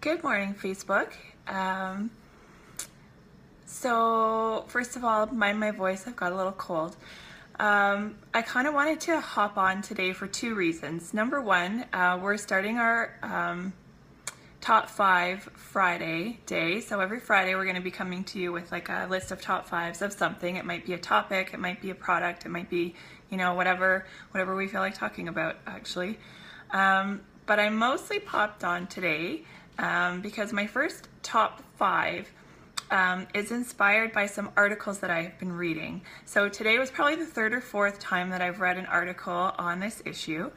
Good morning, Facebook. So first of all, mind my voice, I've got a little cold. I kind of wanted to hop on today for two reasons. Number one, we're starting our top 5 Friday day. So every Friday we're going to be coming to you with like a list of top 5s of something. It might be a topic, it might be a product, it might be, whatever we feel like talking about actually. But I mostly popped on today because my first top 5 is inspired by some articles that I've been reading. So today was probably the 3rd or 4th time that I've read an article on this issue.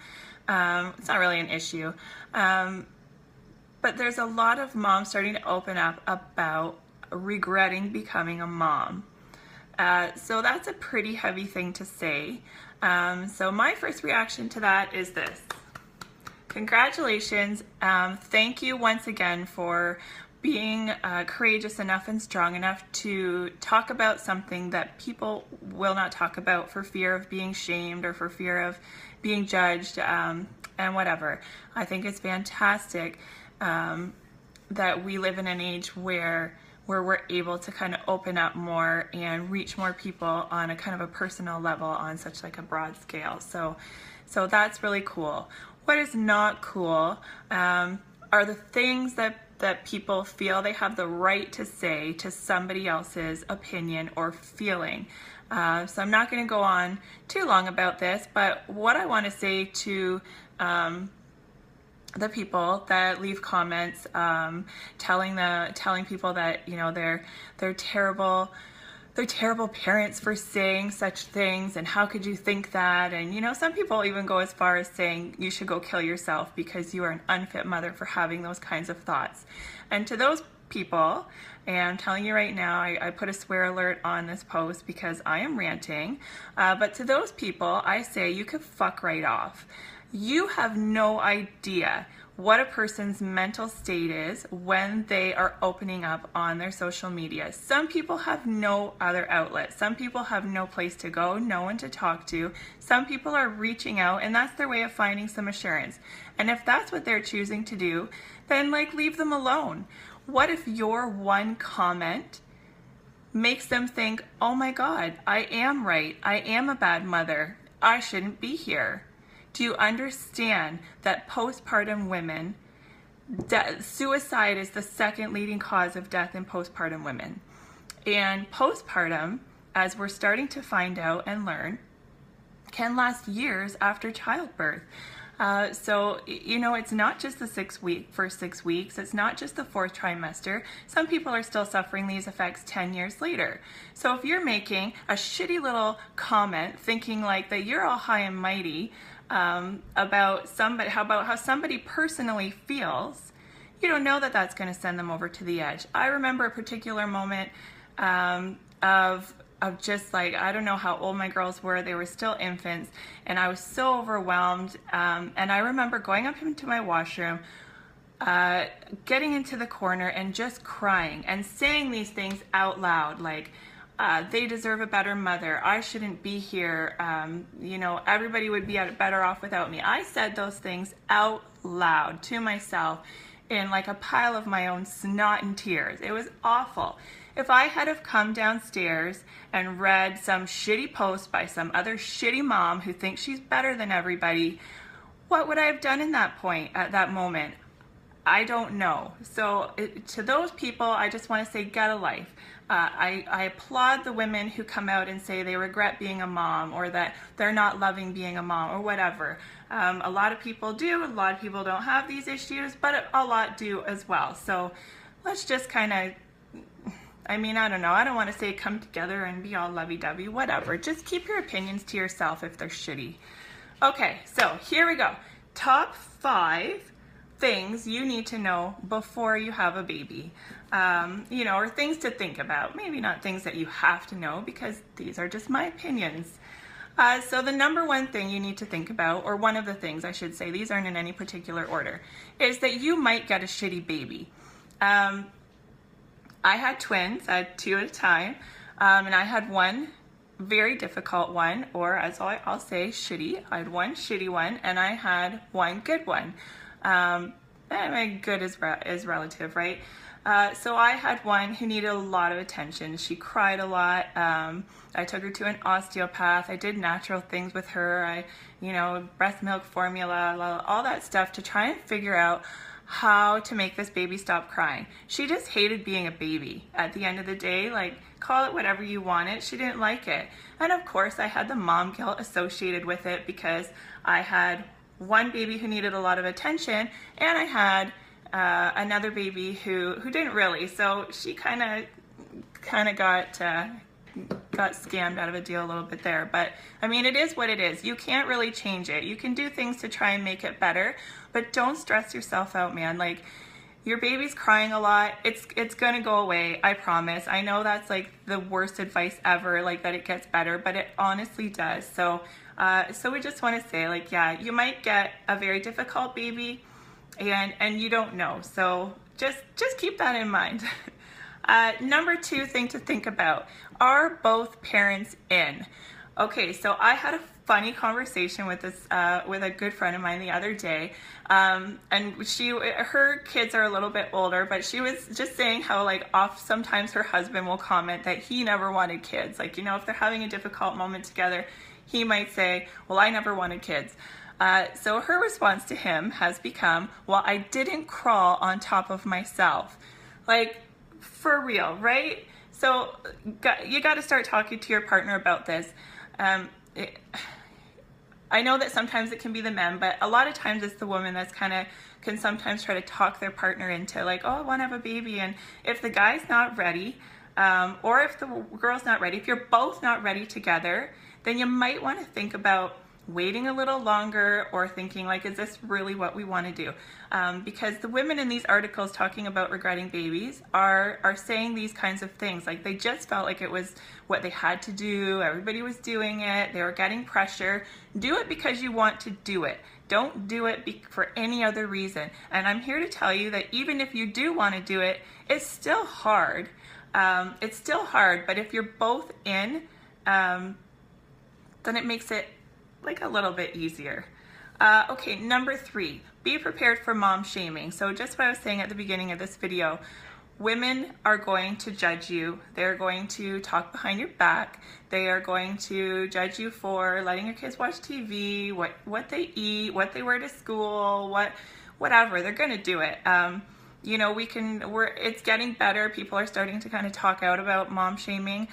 It's not really an issue, but there's a lot of moms starting to open up about regretting becoming a mom. So that's a pretty heavy thing to say. So my first reaction to that is this. Congratulations. Thank you once again for being courageous enough and strong enough to talk about something that people will not talk about for fear of being shamed or for fear of being judged and whatever. I think it's fantastic that we live in an age where we're able to kind of open up more and reach more people on a kind of a personal level on such like a broad scale. So that's really cool. What is not cool are the things that people feel they have the right to say to somebody else's opinion or feeling. So I'm not going to go on too long about this, but what I want to say to the people that leave comments telling people that they're terrible parents for saying such things, and how could you think that? And some people even go as far as saying you should go kill yourself because you are an unfit mother for having those kinds of thoughts. And to those people, and I'm telling you right now, I put a swear alert on this post because I am ranting, but to those people I say you could fuck right off. You have no idea what a person's mental state is when they are opening up on their social media. Some people have no other outlet. Some people have no place to go, no one to talk to. Some people are reaching out, and that's their way of finding some assurance. And if that's what they're choosing to do, then leave them alone. What if your one comment makes them think, oh my God, I am right. I am a bad mother. I shouldn't be here. Do you understand that postpartum women, suicide is the second leading cause of death in postpartum women? And postpartum, as we're starting to find out and learn, can last years after childbirth. So it's not just the first 6 weeks. It's not just the 4th trimester. Some people are still suffering these effects 10 years later. So if you're making a shitty little comment thinking like that you're all high and mighty, about how somebody personally feels, you don't know that that's going to send them over to the edge. I remember a particular moment of just like, I don't know how old my girls were. They were still infants, and I was so overwhelmed. And I remember going up into my washroom, getting into the corner and just crying and saying these things out loud, like, they deserve a better mother. I shouldn't be here. Everybody would be better off without me. I said those things out loud to myself in like a pile of my own snot and tears. It was awful. If I had have come downstairs and read some shitty post by some other shitty mom who thinks she's better than everybody, what would I have done in that point, at that moment? I don't know. So to those people, I just want to say, get a life. I applaud the women who come out and say they regret being a mom, or that they're not loving being a mom, or whatever. A lot of people do. A lot of people don't have these issues, but a lot do as well. So let's just kind of, I don't know. I don't want to say come together and be all lovey-dovey, whatever. Just keep your opinions to yourself if they're shitty. Okay, so here we go. Top 5 things you need to know before you have a baby, or things to think about. Maybe not things that you have to know, because these are just my opinions. So the number one thing you need to think about, or one of the things I should say, these aren't in any particular order, is that you might get a shitty baby. I had twins. I had 2 at a time, and I had one very difficult one, or as I'll say, shitty. I had one shitty one, and I had one good one. good is relative, right? So I had one who needed a lot of attention. She cried a lot. I took her to an osteopath. I did natural things with her. Breast milk formula, all that stuff to try and figure out how to make this baby stop crying. She just hated being a baby at the end of the day. Like, call it whatever you want it. She didn't like it. And of course, I had the mom guilt associated with it because I had one baby who needed a lot of attention, and I had another baby who didn't really. So she kind of got scammed out of a deal a little bit there. But I mean, it is what it is. You can't really change it. You can do things to try and make it better, but don't stress yourself out, man. Like, your baby's crying a lot. It's gonna go away, I promise. I know that's like the worst advice ever, like that it gets better, but it honestly does. So we just want to say, like, yeah, you might get a very difficult baby, and you don't know. So just keep that in mind. Number 2 thing to think about: are both parents in? Okay, so I had a funny conversation with with a good friend of mine the other day, and her kids are a little bit older, but she was just saying how, like, sometimes her husband will comment that he never wanted kids. Like, if they're having a difficult moment together, he might say, well, I never wanted kids. So her response to him has become, well, I didn't crawl on top of myself. Like, for real, right? So you got to start talking to your partner about this. I know that sometimes it can be the men, but a lot of times it's the woman that's can sometimes try to talk their partner into, like, oh, I want to have a baby. And if the guy's not ready, or if the girl's not ready, if you're both not ready together, then you might want to think about waiting a little longer, or thinking, like, is this really what we want to do? Because the women in these articles talking about regretting babies are saying these kinds of things. Like, they just felt like it was what they had to do. Everybody was doing it. They were getting pressure. Do it because you want to do it. Don't do it for any other reason. And I'm here to tell you that even if you do want to do it, it's still hard. It's still hard, but if you're both in, then it makes it like a little bit easier. Okay, number 3, be prepared for mom shaming. So just what I was saying at the beginning of this video, women are going to judge you. They're going to talk behind your back. They are going to judge you for letting your kids watch TV, what they eat, what they wear to school, whatever. They're going to do it. It's getting better. People are starting to kind of talk out about mom shaming.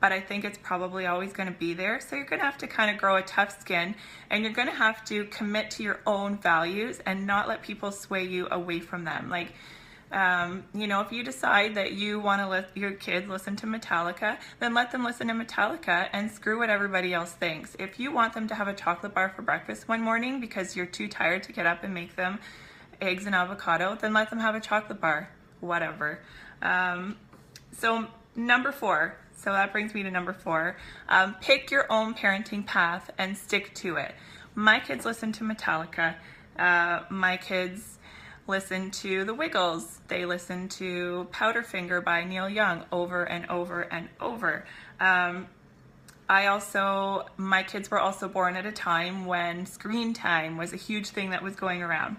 But I think it's probably always going to be there. So you're going to have to kind of grow a tough skin, and you're going to have to commit to your own values and not let people sway you away from them. Like, if you decide that you want to let your kids listen to Metallica, then let them listen to Metallica and screw what everybody else thinks. If you want them to have a chocolate bar for breakfast one morning because you're too tired to get up and make them eggs and avocado, then let them have a chocolate bar, whatever. So number 4. So that brings me to number 4. Pick your own parenting path and stick to it. My kids listen to Metallica. My kids listen to The Wiggles. They listen to Powderfinger by Neil Young over and over and over. My kids were also born at a time when screen time was a huge thing that was going around.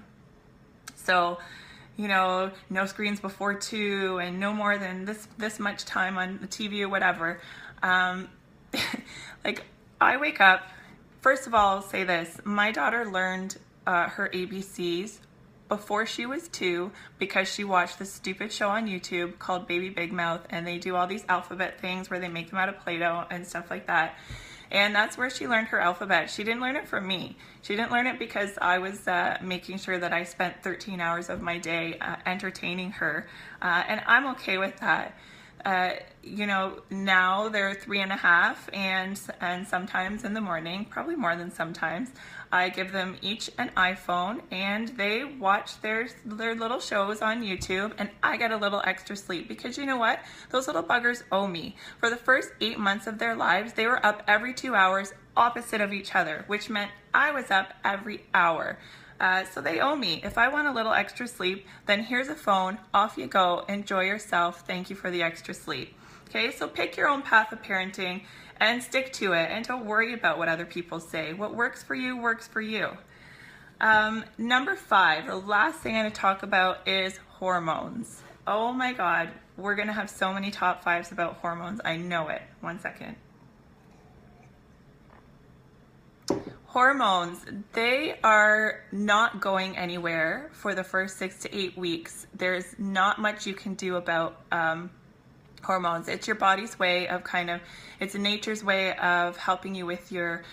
So, no screens before 2 and no more than this much time on the TV or whatever. Like, I wake up, first of all, I'll say this, my daughter learned her ABCs before she was 2 because she watched this stupid show on YouTube called Baby Big Mouth, and they do all these alphabet things where they make them out of Play-Doh and stuff like that. And that's where she learned her alphabet. She didn't learn it from me. She didn't learn it because I was making sure that I spent 13 hours of my day entertaining her. And I'm okay with that. Now they're 3.5, and sometimes in the morning, probably more than sometimes, I give them each an iPhone, and they watch their little shows on YouTube, and I get a little extra sleep because you know what? Those little buggers owe me. For the first 8 months of their lives, they were up every 2 hours opposite of each other, which meant I was up every hour. So they owe me. If I want a little extra sleep, then here's a phone, off you go, enjoy yourself, thank you for the extra sleep. Okay, so pick your own path of parenting and stick to it, and don't worry about what other people say. What works for you works for you. Number 5, the last thing I'm going to talk about is hormones. Oh my God, we're going to have so many top 5s about hormones. I know it. One second. Hormones, they are not going anywhere for the first 6 to 8 weeks. There's not much you can do about hormones. It's your body's way of it's nature's way of helping you with your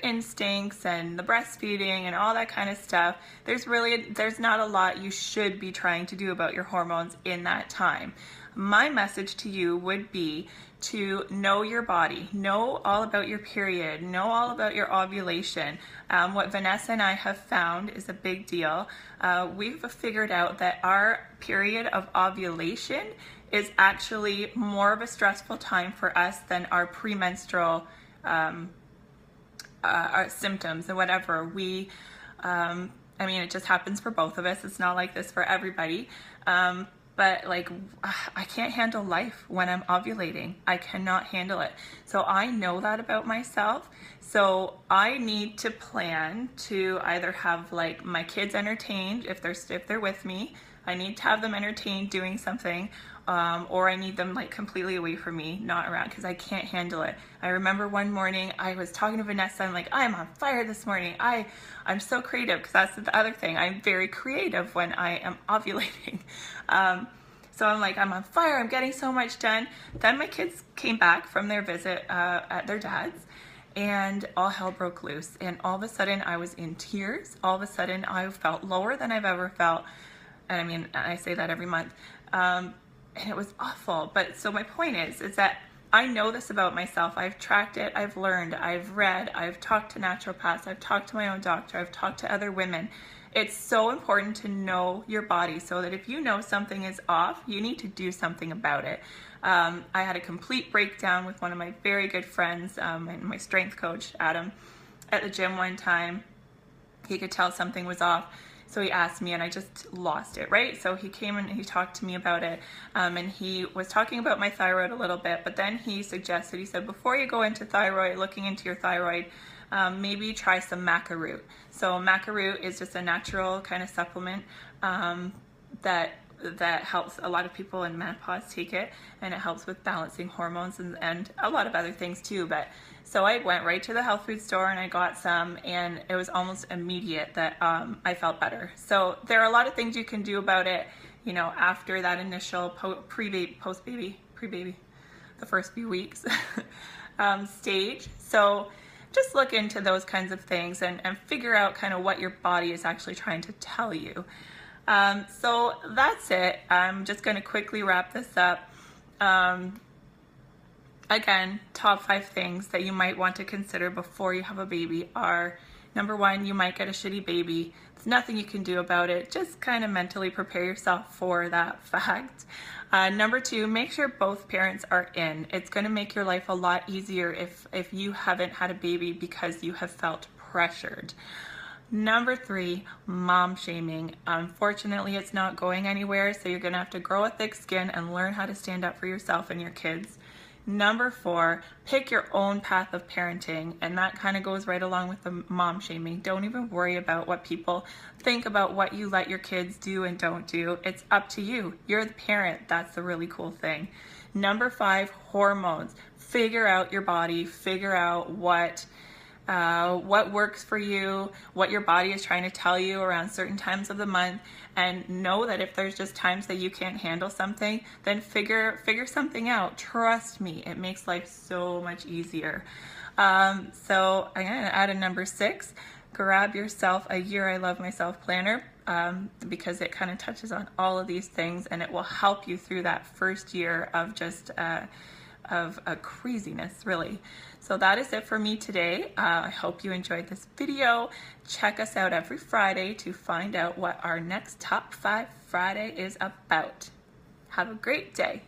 instincts and the breastfeeding and all that kind of stuff. There's not a lot you should be trying to do about your hormones in that time. My message to you would be to know your body, know all about your period, know all about your ovulation. What Vanessa and I have found is a big deal. We've figured out that our period of ovulation is actually more of a stressful time for us than our premenstrual our symptoms and whatever. I mean, it just happens for both of us. It's not like this for everybody. But like, I can't handle life when I'm ovulating. I cannot handle it. So I know that about myself. So I need to plan to either have like my kids entertained if they're with me. I need to have them entertained doing something, or I need them like completely away from me, not around, because I can't handle it. I remember one morning I was talking to Vanessa. I'm like, I'm on fire this morning. I'm so creative, because that's the other thing. I'm very creative when I am ovulating. So I'm like, I'm on fire. I'm getting so much done. Then my kids came back from their visit at their dad's, and all hell broke loose. And all of a sudden I was in tears. All of a sudden I felt lower than I've ever felt. And I mean, I say that every month. And it was awful. But so my point is that I know this about myself. I've tracked it. I've learned. I've read. I've talked to naturopaths. I've talked to my own doctor. I've talked to other women. It's so important to know your body, so that if you know something is off, you need to do something about it. I had a complete breakdown with one of my very good friends, and my strength coach, Adam, at the gym one time. He could tell something was off. So he asked me, and I just lost it, right? So he came and he talked to me about it, and he was talking about my thyroid a little bit, but then he said, before you go into looking into your thyroid, maybe try some maca root. So maca root is just a natural kind of supplement that helps. A lot of people in menopause take it, and it helps with balancing hormones and a lot of other things too. But so I went right to the health food store and I got some, and it was almost immediate that I felt better. So there are a lot of things you can do about it, you know, after that initial pre-baby, the first few weeks stage. So just look into those kinds of things and figure out kind of what your body is actually trying to tell you. So that's it. I'm just going to quickly wrap this up. Again, top 5 things that you might want to consider before you have a baby are, number 1, you might get a shitty baby. There's nothing you can do about it. Just kind of mentally prepare yourself for that fact. Number 2, make sure both parents are in. It's going to make your life a lot easier if you haven't had a baby because you have felt pressured. Number 3, mom shaming. Unfortunately, it's not going anywhere, so you're going to have to grow a thick skin and learn how to stand up for yourself and your kids. Number 4, pick your own path of parenting, and that kind of goes right along with the mom shaming. Don't even worry about what people think about what you let your kids do and don't do. It's up to you. You're the parent. That's the really cool thing. Number 5, hormones. Figure out your body. Figure out what works for you, what your body is trying to tell you around certain times of the month, and know that if there's just times that you can't handle something, then figure something out. Trust me, it makes life so much easier. So I'm gonna add a number 6. Grab yourself a Year I Love Myself planner, because it kind of touches on all of these things, and it will help you through that first year of just of a craziness, really. So that is it for me today. I hope you enjoyed this video. Check us out every Friday to find out what our next Top 5 Friday is about. Have a great day.